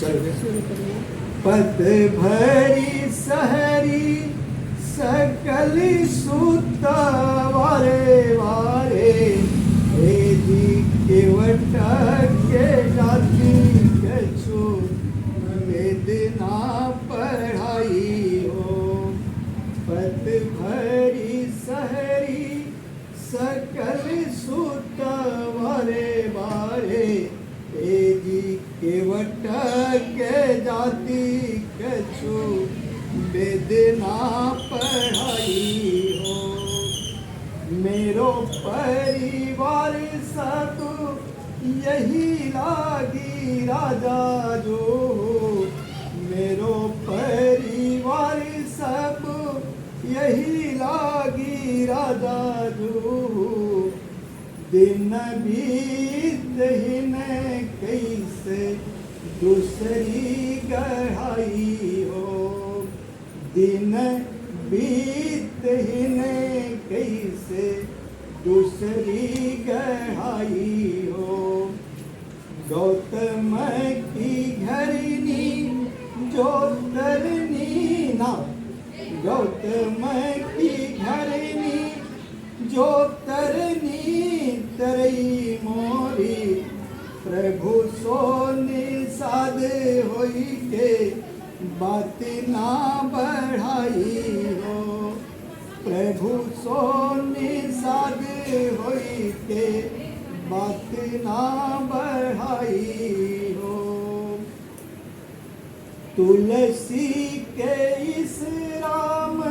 पत भरी सहरी सकल सुत वारे वारे हे जी केवट के जाति कछु वेदना पढ़ाई हो। पत भरी सहरी सकल सुत वारे वारे हे जी केवट के जाति कछु वेदना पढ़ाई हो। मेरो परिवार सब यही लागी राजा जो हो। मेरो परिवार सब यही लागी राजा जो हो। दिन बीत ही न कैसे दूसरी गढ़ाई हो। दिन बीत ही न कैसे दूसरी गढ़ाई हो। गौतम की घरनी जो तरनी ना, गौतम की घरनी जो तरनी तरई मोरी प्रभु सो निषाद होई के बात ना बढ़ाई हो। प्रभु सो निषाद होई के बात ना बढ़ाई हो। तुलसी के इस राम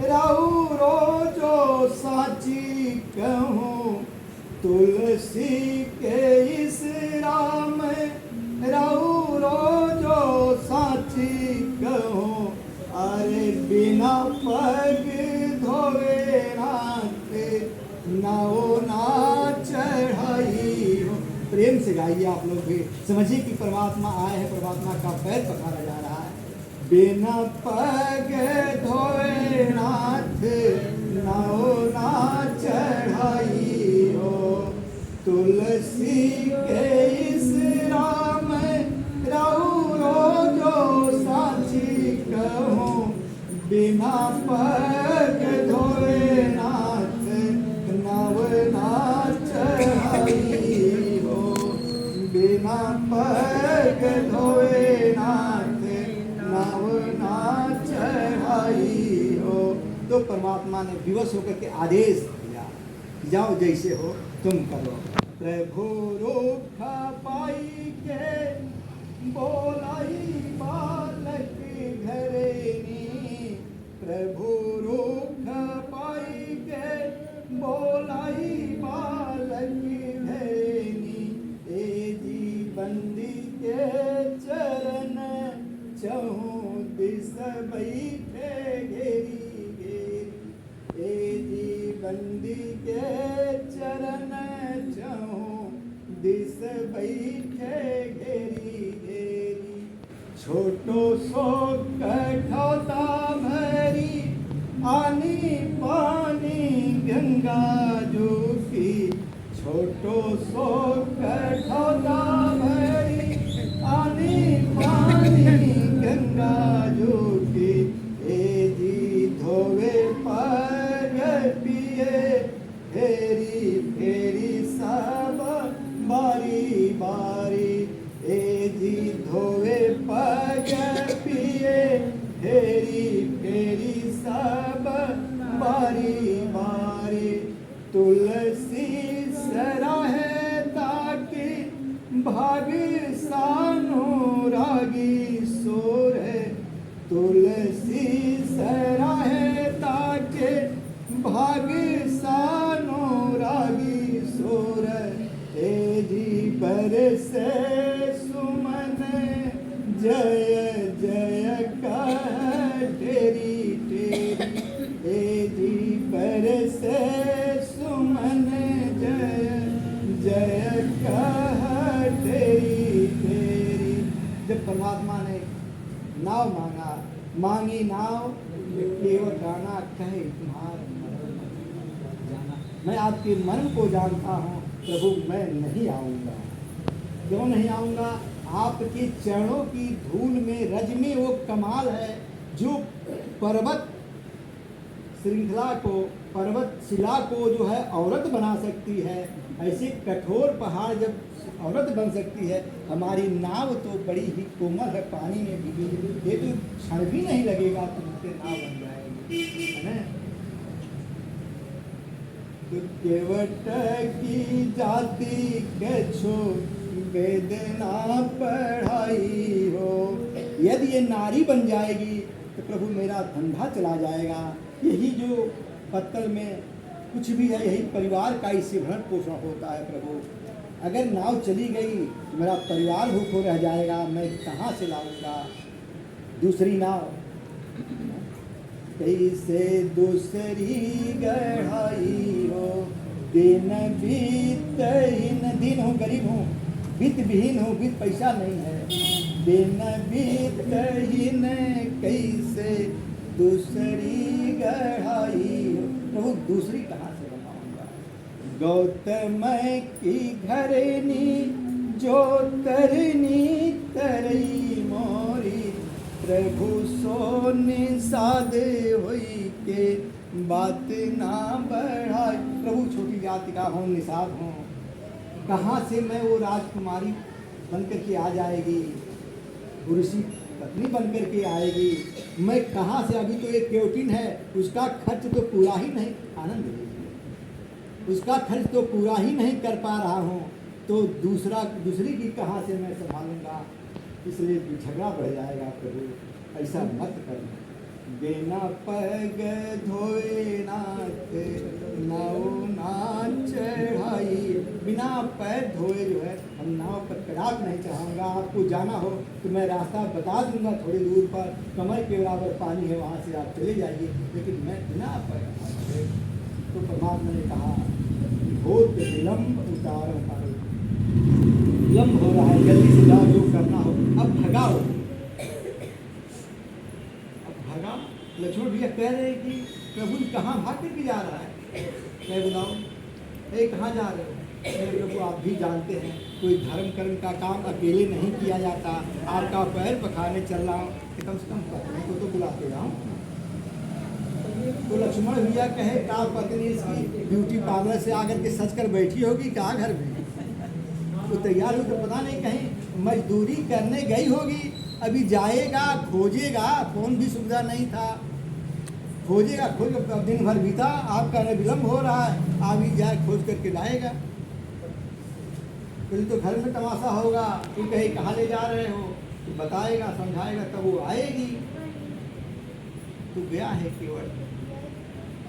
राउ रोजो साची कहूँ। तुलसी के इस राम राउ रोजो साची कहूँ। अरे बिना पग धोवे नाथ नाओ ना चढ़ाई हो। प्रेम से गाइए आप लोग भी, समझिए कि परमात्मा आए हैं, परमात्मा का पैर पखारा जा रहा है। बिना पग धोए नाथ नाओ ना चढ़ाई हो। तुलसी के इस राम राउ रोजो साची कहूँ। बिना पग धोए नाथ नाव ना चढ़ाई हो। बिना पग धोए नाथ नाव ना चढ़ाई हो। तो परमात्मा ने विवश होकर के आदेश दिया, जाओ जैसे हो तुम करो। प्रभु रूख पाई के बोलाई बालक घरेनी। प्रभु रूख पाई के बोलाई बालक घरेनी। ए जी बंदी के चरण चहूँ दिस बैठे घेरी घेरी। ए जी बंदी के चरण चहूँ दिस बैठे घेरी घेरी। छोटो सो कठौता भरी आनी पानी गंगा जूफी। छोटो सो कठौता भरी आनी पानी गंगा जूफी। ए जी धोवे पग पिए फेरी फेरी सब बारी बारी। ए जी धोवे पग पिए फेरी फेरी सब बारी बारी। तुलसी सराहे ताकि भाग सानो रागी सोर है। तुलसी सराहे ताकि भाग सानो रागी सोर। ए जी बरसे सुमन जय जय कह तेरी तेरी। ए जी बरसे सुमन जय जय कह तेरी तेरी। जब परमात्मा ने नाव मांगा, मांगी नाव केवल गाना कहे तुम्हारा जाना। मैं आपके मन को जानता हूँ प्रभु, मैं नहीं आऊँगा। क्यों नहीं आऊँगा? आपके चरणों की धूल में रज में वो कमाल है जो पर्वत श्रृंखला को, पर्वत शिला को जो है औरत बना सकती है। ऐसे कठोर पहाड़ जब औरत बन सकती है, हमारी नाव तो बड़ी ही कोमल है, पानी में भीगी, ये तो क्षण भी नहीं लगेगा तो उसके नाव बन जाएगी, है ना। तो केवट की जाति के छो वेद ना पढ़ाई हो। यदि ये नारी बन जाएगी तो प्रभु मेरा धंधा चला जाएगा। यही जो पत्तल में कुछ भी है, यही परिवार का इससे भरण पोषण होता है प्रभु। अगर नाव चली गई तो मेरा परिवार भूखों रह जाएगा, मैं कहाँ से लाऊंगा दूसरी नाव। कैसे दूसरी गढ़ाई हो, दिन बीतहीन, दिन हूँ गरीब हूँ, वित्त विहीन हूँ, वित्त पैसा नहीं है, दिन बीतहीन कैसे दूसरी गढ़ाई हो। प्रभु दूसरी कहाँ से बनाऊंगा। गौतम की घरनी जो तरनी तरई मोरी, प्रभु सो निषाद होई के बात ना बढ़ाई। प्रभु छोटी जाति का हूँ, निषाद हूँ, कहाँ से मैं वो राजकुमारी बनकर के आ जाएगी, पुरुषी पत्नी बनकर के आएगी, मैं कहाँ से। अभी तो एक केवटिन है, उसका खर्च तो पूरा ही नहीं, आनंद लीजिए, उसका खर्च तो पूरा ही नहीं कर पा रहा हूँ, तो दूसरी की कहाँ से मैं संभालूंगा। इसलिए झगड़ा बढ़ जाएगा। प्रभु ऐसा मत करना। बिना पग धोए नाथ नाव ना चढ़ाई। बिना पैर धोए जो है हम नाव पर कदाप नहीं चढ़ाऊंगा। आपको जाना हो तो मैं रास्ता बता दूंगा, थोड़ी दूर पर कमर के बराबर पानी है, वहाँ से आप चले जाइए, लेकिन मैं बिना पैर धोए। तो परमात्मा ने कहा बहुत विलम्ब उतारो करो, विलम्ब हो रहा है, जल्दी से जाओ, जो करना हो अब भगाओ। लक्ष्मण भैया कह रहे हैं कि प्रभु कहाँ भाग के जा रहा है। मैं बुलाऊं, ए कहाँ जा रहे हो। मेरे प्रभु आप भी जानते हैं कोई धर्म कर्म का काम अकेले नहीं किया जाता। आपका पैर पखाने चल रहा हूँ, कम से कम पत्नी को तो बुलाते जाऊँ। तो लक्ष्मण भैया कहे का पत्नी इसकी ब्यूटी पार्लर से आकर के सज कर बैठी होगी क्या घर में। वो तैयार हुई तो पता नहीं कहीं मजदूरी करने गई होगी। अभी जाएगा, खोजेगा, फोन भी सुविधा नहीं था, खोजेगा, खोज दिन भर बीता, आपका विलम्ब हो रहा है, आप ही जाए खोज करके लाएगा। फिर तो घर में तमाशा होगा कि कहीं कहाँ ले जा रहे हो, तो बताएगा, समझाएगा, तब वो आएगी। तो गया है केवल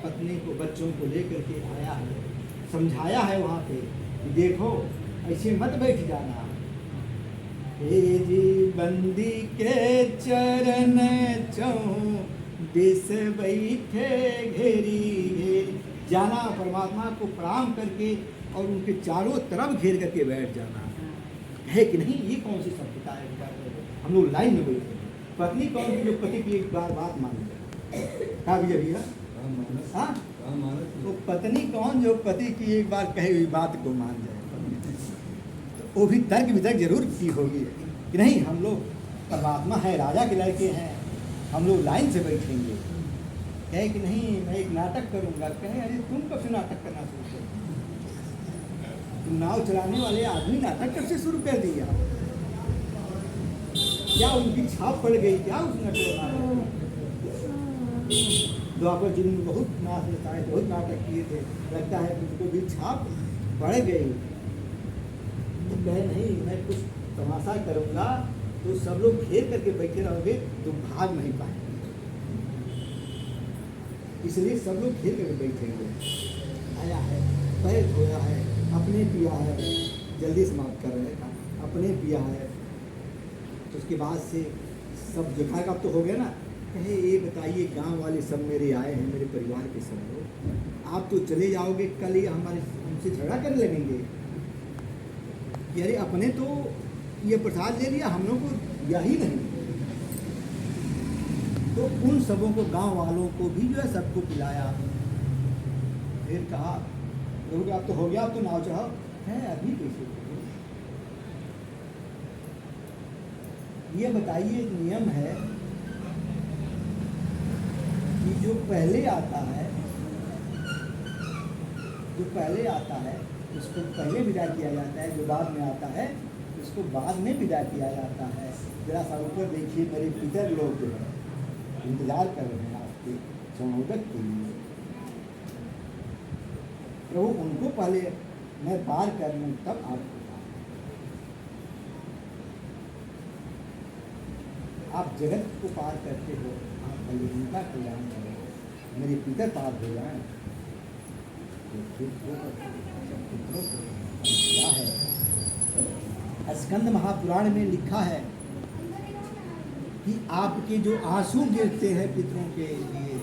पत्नी को, बच्चों को लेकर के आया है, समझाया है वहाँ पे कि देखो ऐसे मत बैठ जाना। हे जी बंदी के चरण चहूँ दिस बैठे घेरी घेरी। जाना, परमात्मा को प्रणाम करके और उनके चारों तरफ घेर करके बैठ जाना है कि नहीं। ये कौन सी सभ्यता है। हम लोग लाइन में बैठे। पत्नी कौन सी जो पति की एक बार बात मान जाए। कहा भैया हाँ, तो पत्नी कौन जो पति की एक बार कही हुई बात को मान जाए। वो भी तर्क वितर्क जरूर की होगी कि नहीं, हम लोग परमात्मा है, राजा के लड़के हैं, हम लोग लाइन से बैठेंगे। कहे कि नहीं मैं एक नाटक करूंगा। कहे अरे तुम कब से नाटक करना शुरू कर, तुम नाव चलाने वाले आदमी नाटक कब से शुरू कर दिया। क्या उनकी छाप पड़ गई क्या उस नाटक में। द्वापर जी ने बहुत नाटक किए थे, लगता है उनको भी छाप पड़ गई। कहे नहीं मैं कुछ तमाशा करूंगा तो सब लोग घेर करके बैठे रहोगे तो भाग नहीं पाएंगे, इसलिए सब लोग घेर करके बैठेंगे। आया है, पैर धोया है, अपने पिया है, जल्दी समाप्त कर रहे हैं, अपने पिया है। तो उसके बाद से सब दिखाएगा तो हो गया ना। कहे ये बताइए गांव वाले सब मेरे आए हैं, मेरे परिवार के सब लोग, आप तो चले जाओगे, कल ही हमसे झगड़ा करने लगेंगे। अरे अपने तो ये प्रसाद ले लिया, हम लोग को दिया ही नहीं। तो उन सबों को, गांव वालों को भी जो है सबको पिलाया। फिर कहा प्रभु आप तो हो गया, अब तो नाव चढ़ाओ। है अभी कैसे ये बताइए, नियम है कि जो पहले आता है उसको पहले विदा किया जाता है, जो बाद में आता है उसको बाद में विदा किया जाता है। जरा सा ऊपर देखिए, मेरे पितर लोग जो है इंतजार कर रहे हैं आपके चरणोदक के लिए। प्रभु उनको पहले मैं पार कर लूँ तब आपको। आप जगत को पार करते हो, आप पहले उनका कल्याण करो, मेरे पितर पार हो जाए तो फिर पुत्रों को क्या है। स्कंद महापुराण में लिखा है कि आपके जो आंसू गिरते हैं पितरों के लिए,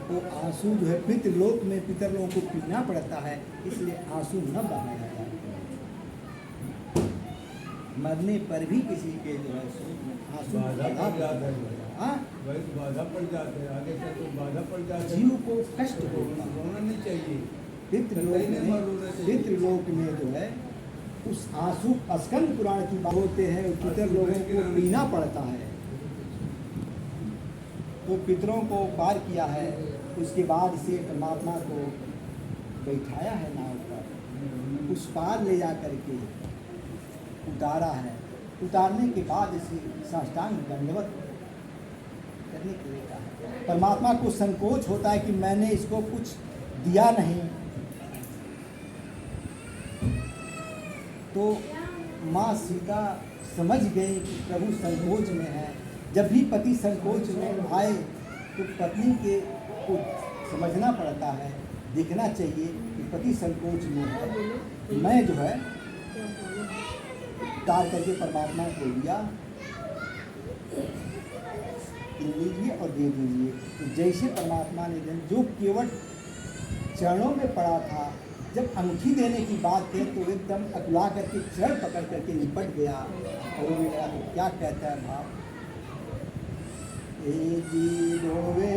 वो आंसू जो है पितृलोक में पितर लोगों को पीना पड़ता है, इसलिए आंसू न बहाया जाए। मरने पर भी किसी के जो है आंसू बाधा पड़ जाता है। हाँ, वही तो बाधा पड़ जाते हैं, आगे चल तो बाधा पड़ जाते हैं। जीव को कष्ट होगा। रोना नहीं चाहिए। पितृलोक में जो है उस आंसू, स्कंद पुराण की बात होते हैं, पितर लोगों को पीना पड़ता है। तो पितरों को पार किया है, उसके बाद से परमात्मा को बैठाया है नाव पर, उस पार ले जा करके उतारा है। उतारने के बाद इसे साष्टांग दंडवत करने के लिए कहा है। परमात्मा को संकोच होता है कि मैंने इसको कुछ दिया नहीं, तो माँ सीता समझ गई कि प्रभु संकोच में है। जब भी पति संकोच में आए तो पत्नी के को समझना पड़ता है, देखना चाहिए कि पति संकोच में है, मैं जो है उतार करके परमात्मा को लिया, लीजिए और दे दीजिए। तो जैसे परमात्मा ने जो केवल चरणों में पड़ा था, जब अंगूठी देने की बात कही तो एकदम अकुला करके चरण पकड़ करके निपट गया। और वो क्या कहता है भाव, ए जी रोवे